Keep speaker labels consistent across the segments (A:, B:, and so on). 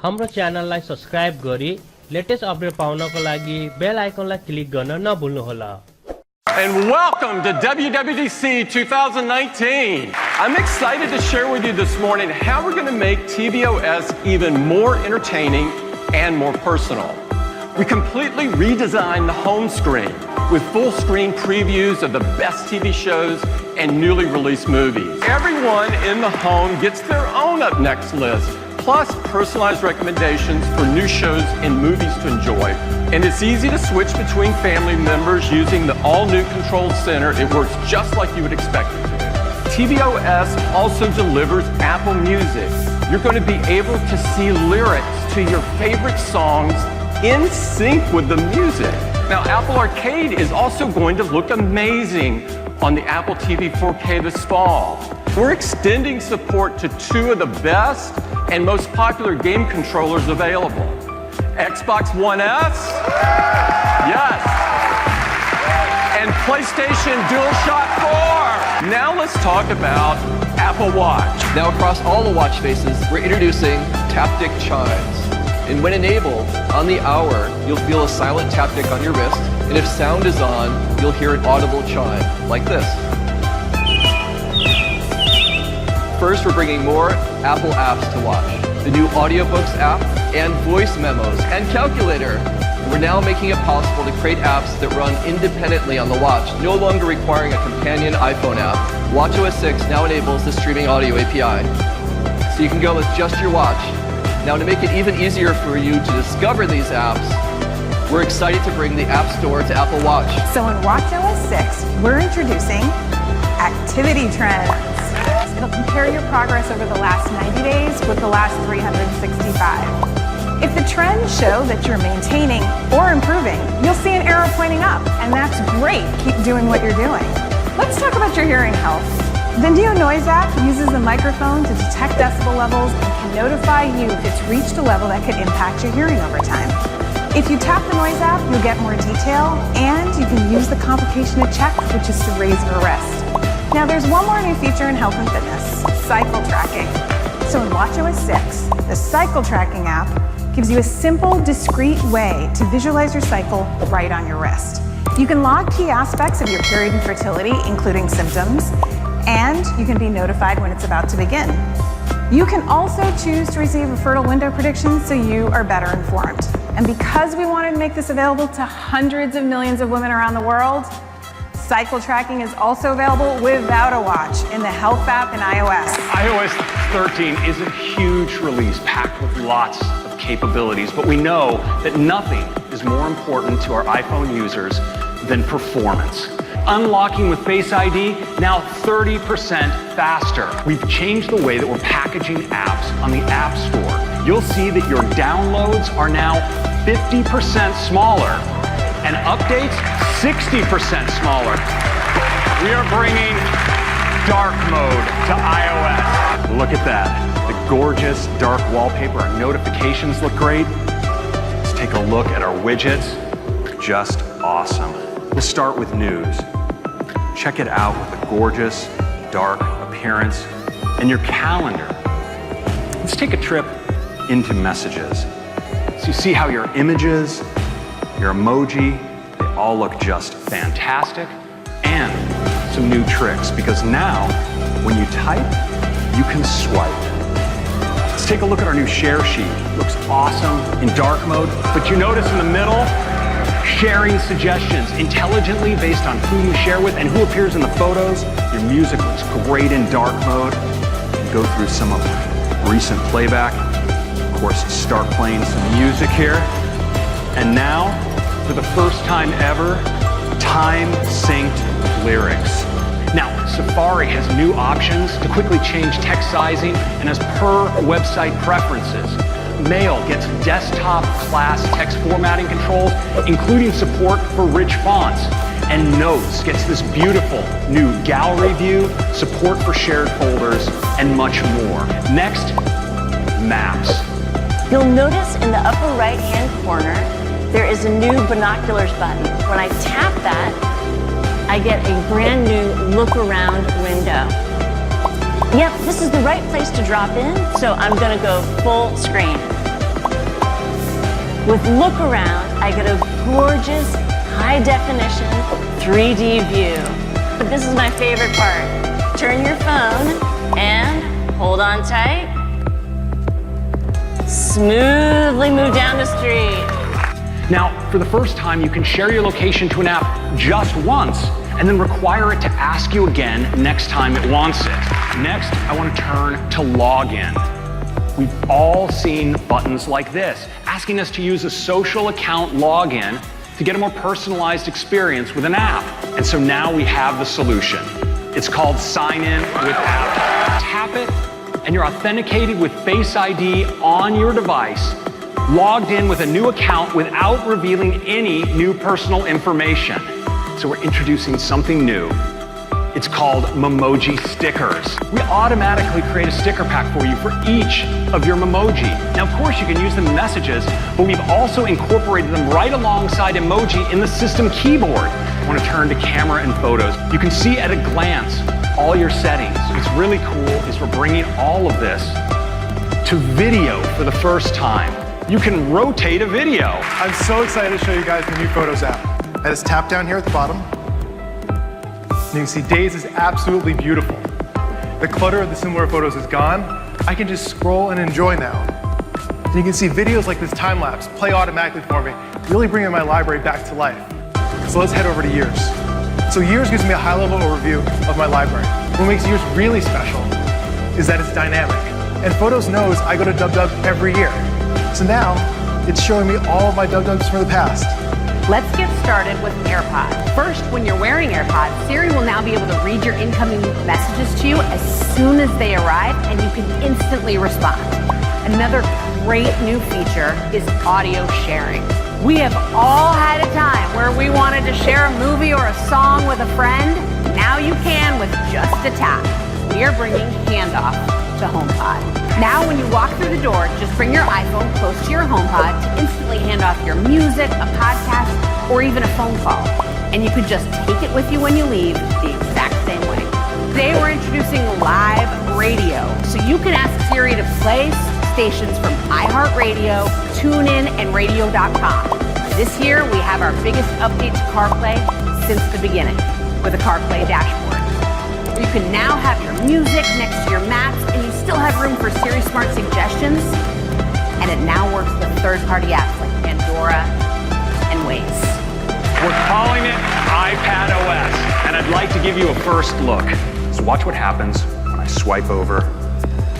A: हाम्रो च्यानललाई सब्स्क्राइब गरी लेटेस्ट अपडेट पाउनको लागि बेल आइकनलाई क्लिक गर्न नभुल्नुहोला।
B: And welcome to WWDC 2019. I'm excited to share with you this morning how we're going to make tvOS even more entertaining and more personal. We completely redesigned the home screen with full screen previews of the best TV shows and newly released movies. Everyone in the home gets their own up next list, plus personalized recommendations for new shows and movies to enjoy. And it's easy to switch between family members using the all-new control center. It works just like you would expect it to. tvOS also delivers Apple Music. You're going to be able to see lyrics to your favorite songs in sync with the music. Now, Apple Arcade is also going to look amazing on the Apple TV 4K this fall. We're extending support to two of the best and most popular game controllers available. Xbox One S, yes, and PlayStation DualShock 4. Now let's talk about Apple Watch.
C: Now across all the watch faces, we're introducing Taptic Chimes. And when enabled, on the hour, you'll feel a silent taptic on your wrist, and if sound is on, you'll hear an audible chime, like this. First, we're bringing more Apple apps to watch. The new Audiobooks app, and Voice Memos, and Calculator. We're now making it possible to create apps that run independently on the watch, no longer requiring a companion iPhone app. watchOS 6 now enables the streaming audio API, so you can go with just your watch. Now, to make it even easier for you to discover these apps, we're excited to bring the App Store to Apple Watch.
D: So in watchOS 6, we're introducing Activity Trends. It'll compare your progress over the last 90 days with the last 365. If the trends show that you're maintaining or improving, you'll see an arrow pointing up, and that's great. Keep doing what you're doing. Let's talk about your hearing health. The new Noise app uses the microphone to detect decibel levels and can notify you if it's reached a level that could impact your hearing over time. If you tap the Noise app, you'll get more detail, and you can use the complication of check, which is to raise or rest. Now there's one more new feature in health and fitness, cycle tracking. So in watchOS 6, the cycle tracking app gives you a simple, discrete way to visualize your cycle right on your wrist. You can log key aspects of your period and fertility, including symptoms, and you can be notified when it's about to begin. You can also choose to receive a fertile window prediction so you are better informed. And because we wanted to make this available to hundreds of millions of women around the world, cycle tracking is also available without a watch in the Health app in iOS.
E: iOS 13 is a huge release packed with lots of capabilities, but we know that nothing is more important to our iPhone users than performance. Unlocking with Face ID, now 30% faster. We've changed the way that we're packaging apps on the App Store. You'll see that your downloads are now 50% smaller and updates 60% smaller. We are bringing dark mode to iOS. Look at that. The gorgeous dark wallpaper. Our notifications look great. Let's take a look at our widgets. Just awesome. We'll start with news. Check it out with a gorgeous, dark appearance. And your calendar. Let's take a trip into messages. So you see how your images, your emoji, they all look just fantastic. And some new tricks, because now, when you type, you can swipe. Let's take a look at our new share sheet. Looks awesome in dark mode, but you notice in the middle, sharing suggestions intelligently based on who you share with and who appears in the photos. Your music looks great in dark mode. You can go through some of the recent playback. Of course, start playing some music here. And now, for the first time ever, time-synced lyrics. Now, Safari has new options to quickly change text sizing and as per website preferences. Mail gets desktop-class text formatting controls, including support for rich fonts. And Notes gets this beautiful new gallery view, support for shared folders, and much more. Next, Maps.
F: You'll notice in the upper right-hand corner, there is a new binoculars button. When I tap that, I get a brand new look around window. Yep, this is the right place to drop in, so I'm gonna go full screen. With Look Around, I get a gorgeous, high-definition 3D view. But this is my favorite part. Turn your phone and hold on tight. Smoothly move down the street.
E: Now, for the first time, you can share your location to an app just once and then require it to ask you again next time it wants it. Next, I want to turn to login. We've all seen buttons like this, asking us to use a social account login to get a more personalized experience with an app. And so now we have the solution. It's called Sign In with App. Tap it, and you're authenticated with Face ID on your device, logged in with a new account without revealing any new personal information. So we're introducing something new. It's called Memoji stickers. We automatically create a sticker pack for you for each of your Memoji. Now, of course, you can use them in messages, but we've also incorporated them right alongside emoji in the system keyboard. I want to turn to camera and photos. You can see at a glance all your settings. What's really cool is we're bringing all of this to video for the first time. You can rotate a video.
G: I'm so excited to show you guys the new Photos app. I just tap down here at the bottom. And you can see Days is absolutely beautiful. The clutter of the similar photos is gone. I can just scroll and enjoy now. And you can see videos like this time lapse play automatically for me, really bringing my library back to life. So let's head over to Years. So Years gives me a high-level overview of my library. What makes Years really special is that it's dynamic. And Photos knows I go to DubDub every year. So now, it's showing me all of my DubDubs from the past.
H: Let's get started with AirPods. First, when you're wearing AirPods, Siri will now be able to read your incoming messages to you as soon as they arrive, and you can instantly respond. Another great new feature is audio sharing. We have all had a time where we wanted to share a movie or a song with a friend. Now you can with just a tap. We are bringing handoff to HomePod. Now when you walk through the door, just bring your iPhone close to your HomePod to instantly hand off your music, a podcast, or even a phone call. And you could just take it with you when you leave the exact same way. Today we're introducing live radio. So you can ask Siri to play stations from iHeartRadio, TuneIn, and radio.com. This year we have our biggest update to CarPlay since the beginning with a CarPlay dashboard. You can now have your music next to your maps, and you still have room for Siri Smart Suggestions. And it now works with third-party apps like Pandora and Waze.
E: We're calling it iPadOS, and I'd like to give you a first look. So watch what happens when I swipe over.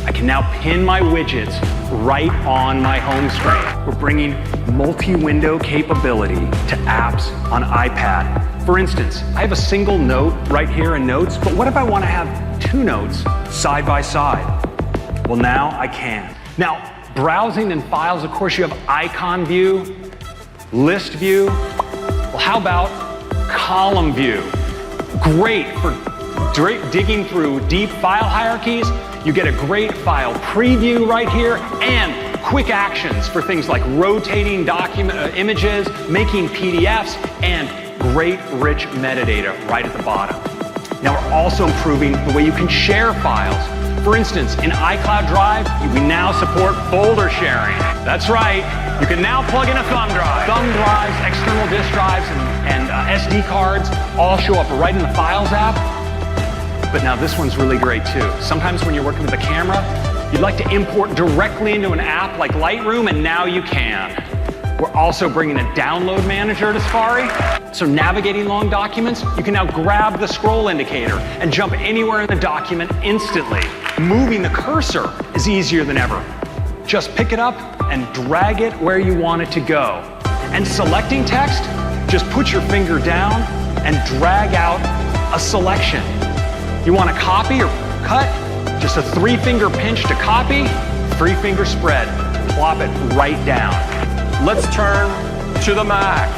E: I can now pin my widgets right on my home screen. We're bringing multi-window capability to apps on iPad. For instance, I have a single note right here in Notes, but what if I want to have two notes side by side? Well, now I can. Now, browsing in files, of course, you have icon view, list view. Well, how about column view? Great for digging through deep file hierarchies. You get a great file preview right here, and quick actions for things like rotating document images, making PDFs, and great rich metadata right at the bottom. Now we're also improving the way you can share files. For instance, in iCloud Drive, we now support folder sharing. That's right, you can now plug in a thumb drive. Thumb drives, external disk drives, and SD cards all show up right in the Files app. But now this one's really great too. Sometimes when you're working with a camera, you'd like to import directly into an app like Lightroom, and now you can. We're also bringing a download manager to Safari. So navigating long documents, you can now grab the scroll indicator and jump anywhere in the document instantly. Moving the cursor is easier than ever. Just pick it up and drag it where you want it to go. And selecting text, just put your finger down and drag out a selection. You want to copy or cut? Just a 3-finger pinch to copy, 3-finger spread. Plop it right down.
B: Let's turn to the Mac.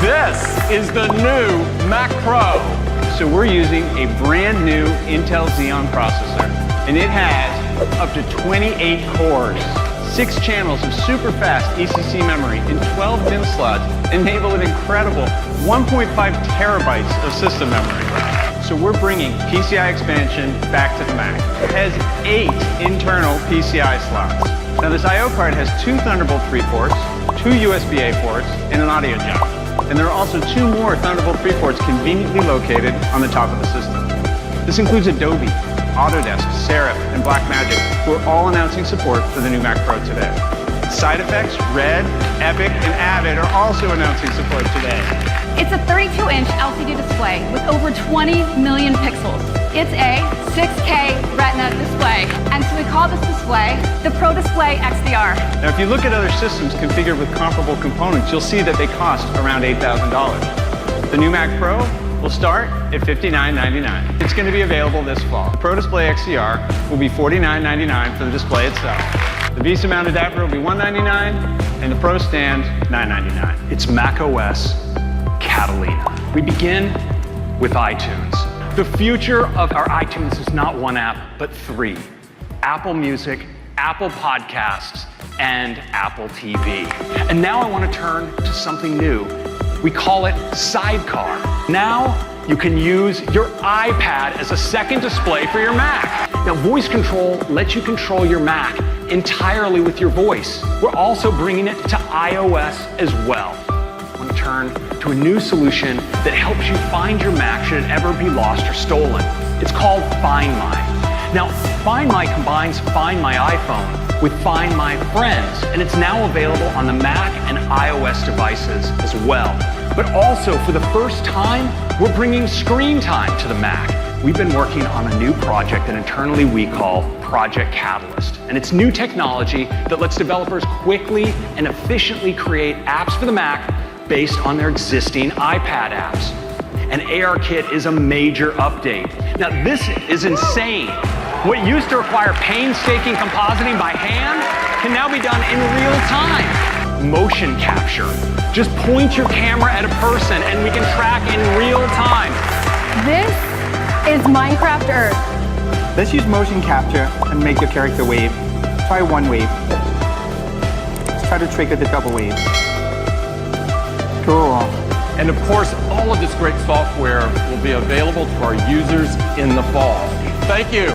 B: This is the new Mac Pro.
I: So we're using a brand new Intel Xeon processor, and it has up to 28 cores, 6 channels of super fast ECC memory, and 12 DIMM slots enable an incredible 1.5 terabytes of system memory. So we're bringing PCI expansion back to the Mac. It has 8 internal PCI slots. Now this I/O card has 2 Thunderbolt 3 ports, 2 USB-A ports, and an audio jack. And there are also 2 more Thunderbolt 3 ports conveniently located on the top of the system. This includes Adobe, Autodesk, Serif, and Blackmagic, who are all announcing support for the new Mac Pro today. SideFX, Red, Epic, and Avid are also announcing support today.
H: It's a 32-inch LCD display with over 20 million pixels. It's a 6K Retina display, and so we call this display the Pro Display XDR.
I: Now, if you look at other systems configured with comparable components, you'll see that they cost around $8,000. The new Mac Pro will start at $59.99. It's going to be available this fall. Pro Display XDR will be $49.99 for the display itself. The VESA mount adapter will be $199, and the Pro stand $999.
E: It's macOS Catalina. We begin with iTunes. The future of our iTunes is not one app, but 3. Apple Music, Apple Podcasts, and Apple TV. And now I want to turn to something new. We call it Sidecar. Now you can use your iPad as a second display for your Mac. Now, voice control lets you control your Mac entirely with your voice. We're also bringing it to iOS as well. I want to turn to a new solution that helps you find your Mac should it ever be lost or stolen. It's called Find My. Now, Find My combines Find My iPhone with Find My Friends, and it's now available on the Mac and iOS devices as well. But also, for the first time, we're bringing Screen Time to the Mac. We've been working on a new project that internally we call Project Catalyst. And it's new technology that lets developers quickly and efficiently create apps for the Mac based on their existing iPad apps. And ARKit is a major update. Now, this is insane. What used to require painstaking compositing by hand can now be done in real time. Motion capture. Just point your camera at a person and we can track in real time.
H: This is Minecraft Earth.
J: Let's use motion capture and make your character wave. Try one wave. Let's try to trigger the double wave. Cool.
B: And of course, all of this great software will be available to our users in the fall. Thank you.